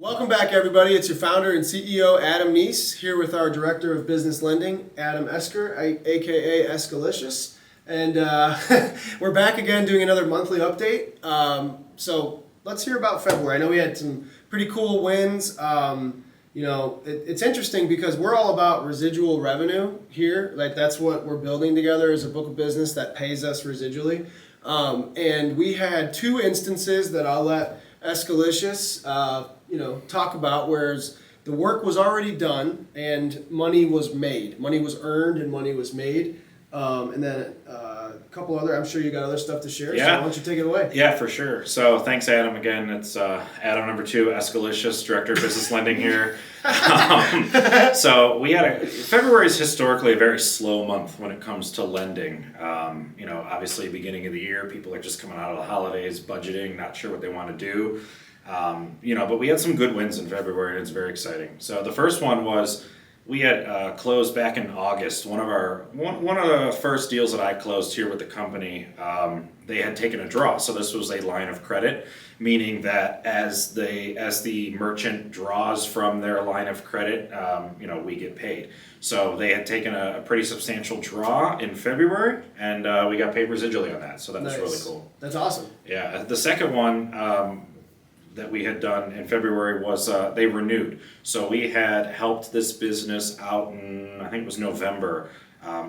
Welcome back, everybody. It's your founder and CEO, Adam Neese, here with our Director of Business Lending, Adam Esker, aka Eskalicious. And we're back again doing another monthly update. So let's hear about February. I know we had some pretty cool wins. It's interesting because we're all about residual revenue here. Like, that's what we're building together, is a book of business that pays us residually. And we had two instances that I'll let Eskalicious talk about, whereas the work was already done and money was made. Money was earned and money was made. And then a couple other, I'm sure you got other stuff to share, so why don't you take it away? Yeah, for sure. So thanks, Adam. Again, it's Adam number 2, Eskalicious, Director of Business Lending here. So February is historically a very slow month when it comes to lending. Obviously beginning of the year, people are just coming out of the holidays, budgeting, not sure what they want to do. But we had some good wins in February, and it's very exciting. So the first one was we had closed back in August. One of the first deals that I closed here with the company, they had taken a draw. So this was a line of credit, meaning that as the merchant draws from their line of credit, we get paid. So they had taken a pretty substantial draw in February, and we got paid residually on that. So that was really cool. That's awesome. Yeah. The second one that we had done in February was they renewed. So we had helped this business out in, I think it was November.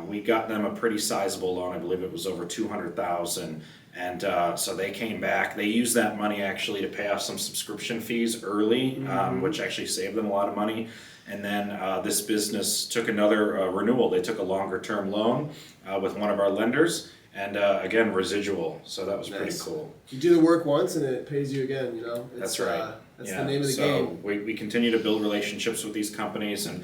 We got them a pretty sizable loan. I believe it was over $200,000. And so they came back. They used that money actually to pay off some subscription fees early, which actually saved them a lot of money. And then this business took another renewal. They took a longer term loan with one of our lenders. And again, residual. So that was pretty cool. You do the work once and it pays you again, That's right. That's the name of the game. We continue to build relationships with these companies, and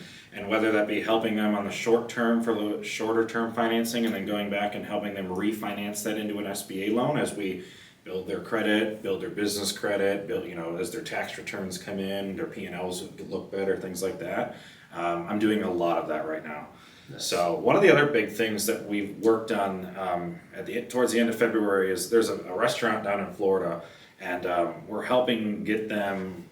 whether that be helping them on the short term for the shorter term financing, and then going back and helping them refinance that into an SBA loan as we build their credit, build their business credit, as their tax returns come in, their P&Ls look better, things like that. I'm doing a lot of that right now. Nice. So one of the other big things that we've worked on towards the end of February is there's a restaurant down in Florida, and we're helping get them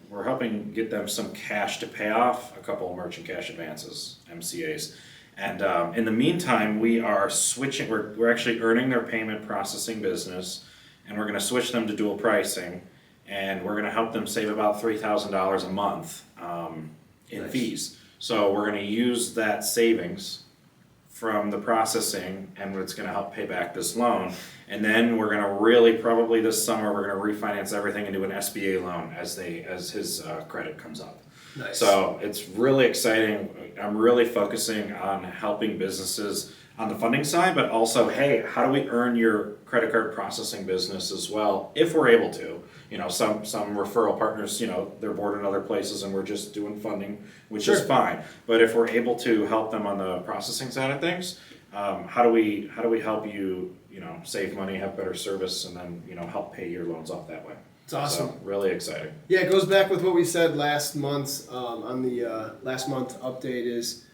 some cash to pay off a couple of merchant cash advances, MCAs. And in the meantime, we are switching. We're actually earning their payment processing business, and we're going to switch them to dual pricing, and we're going to help them save about $3,000 a month in fees. So we're going to use that savings from the processing, and it's going to help pay back this loan. And then we're going to really, probably this summer, we're going to refinance everything into an SBA loan as his credit comes up. Nice. So it's really exciting. I'm really focusing on helping businesses on the funding side, but also, hey, how do we earn your credit card processing business as well, if we're able to? Some referral partners, they're bored in other places and we're just doing funding, which is fine. But if we're able to help them on the processing side of things, how do we help you, save money, have better service, and then, help pay your loans off that way? It's awesome. So, really exciting. Yeah, it goes back with what we said last month on the last month update is,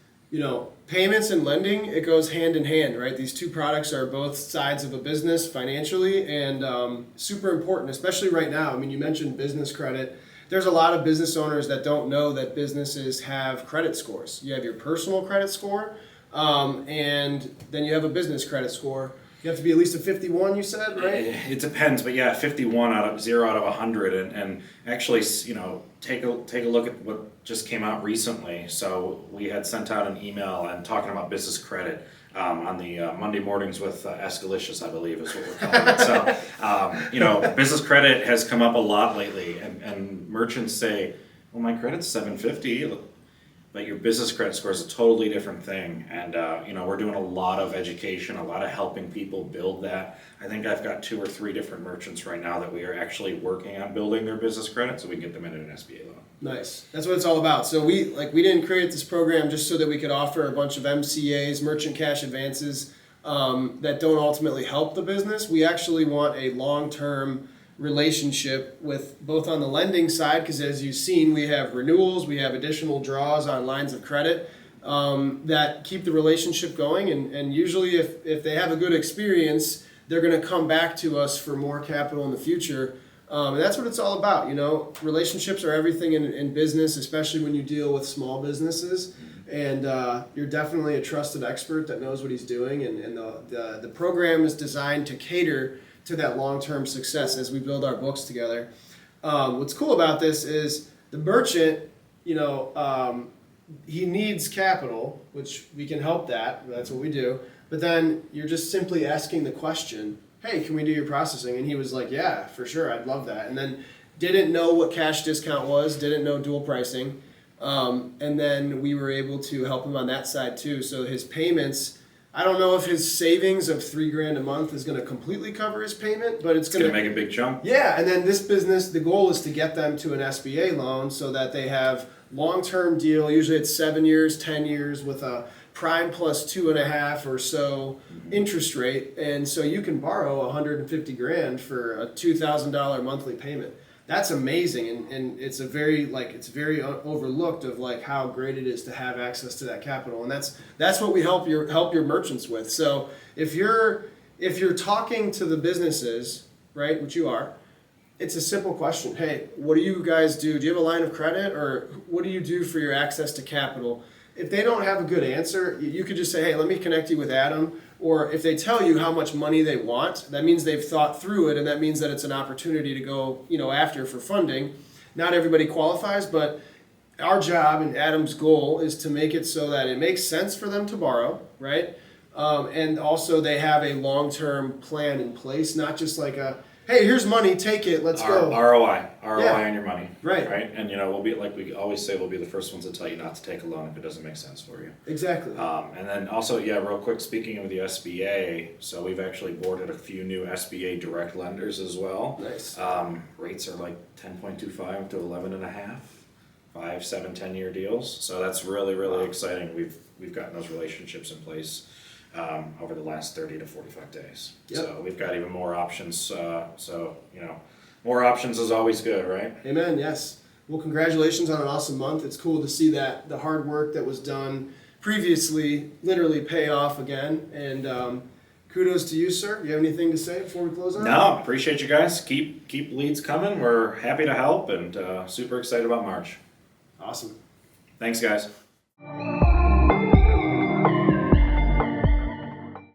payments and lending, it goes hand in hand, right? These two products are both sides of a business financially, and super important, especially right now. I mean, you mentioned business credit. There's a lot of business owners that don't know that businesses have credit scores. You have your personal credit score, and then you have a business credit score. You have to be at least a 51, you said, right? It depends, but yeah, 51 0 out of 100, and actually, take a look at what just came out recently. So we had sent out an email and talking about business credit on the Monday mornings with Eskalicious, I believe is what we're calling it. So, business credit has come up a lot lately, and merchants say, well, my credit's 750. But your business credit score is a totally different thing, and we're doing a lot of education, a lot of helping people build that. I think I've got 2 or 3 different merchants right now that we are actually working on building their business credit so we can get them into an SBA loan. Nice. That's what it's all about. So we didn't create this program just so that we could offer a bunch of MCAs, merchant cash advances, that don't ultimately help the business. We actually want a long-term relationship with both on the lending side, because as you've seen, we have renewals, we have additional draws on lines of credit that keep the relationship going, and usually if they have a good experience, they're going to come back to us for more capital in the future. And that's what it's all about. Relationships are everything in business, especially when you deal with small businesses. And you're definitely a trusted expert that knows what he's doing. And the program is designed to cater to that long-term success as we build our books together. What's cool about this is the merchant, he needs capital, which we can help that. That's what we do. But then you're just simply asking the question, hey, can we do your processing? And he was like, yeah, for sure, I'd love that. And then didn't know what cash discount was, didn't know dual pricing. And then we were able to help him on that side too. So his payments, I don't know if his savings of $3,000 a month is going to completely cover his payment, but it's going to make a big jump. Yeah, and then this business, the goal is to get them to an SBA loan so that they have long-term deal. Usually it's 7 years, 10 years with a prime plus 2.5 or so interest rate, and so you can borrow $150,000 for a $2,000 monthly payment. That's amazing, and it's very overlooked of like how great it is to have access to that capital, and that's what we help your merchants with. So if you're talking to the businesses, right, which you are, it's a simple question. Hey, what do you guys do? Do you have a line of credit, or what do you do for your access to capital? If they don't have a good answer, you could just say, hey, let me connect you with Adam. Or if they tell you how much money they want, that means they've thought through it, and that means that it's an opportunity to go, after for funding. Not everybody qualifies, but our job and Adam's goal is to make it so that it makes sense for them to borrow, right? And also they have a long-term plan in place, not just like a, hey, here's money, take it, let's go. ROI on your money. Right. And we'll be, like we always say, we'll be the first ones to tell you not to take a loan if it doesn't make sense for you. Exactly. And then also, real quick, speaking of the SBA, so we've actually boarded a few new SBA direct lenders as well. Nice. Rates are like 10.25 to 11.5, 5, 7, 10-year deals. So that's really, really exciting. We've gotten those relationships in place over the last 30 to 45 days. Yep. So we've got even more options. More options is always good, right? Amen, yes. Well, congratulations on an awesome month. It's cool to see that the hard work that was done previously literally pay off again. And kudos to you, sir. Do you have anything to say before we close on? No, appreciate you guys. Keep leads coming. We're happy to help and super excited about March. Awesome. Thanks, guys.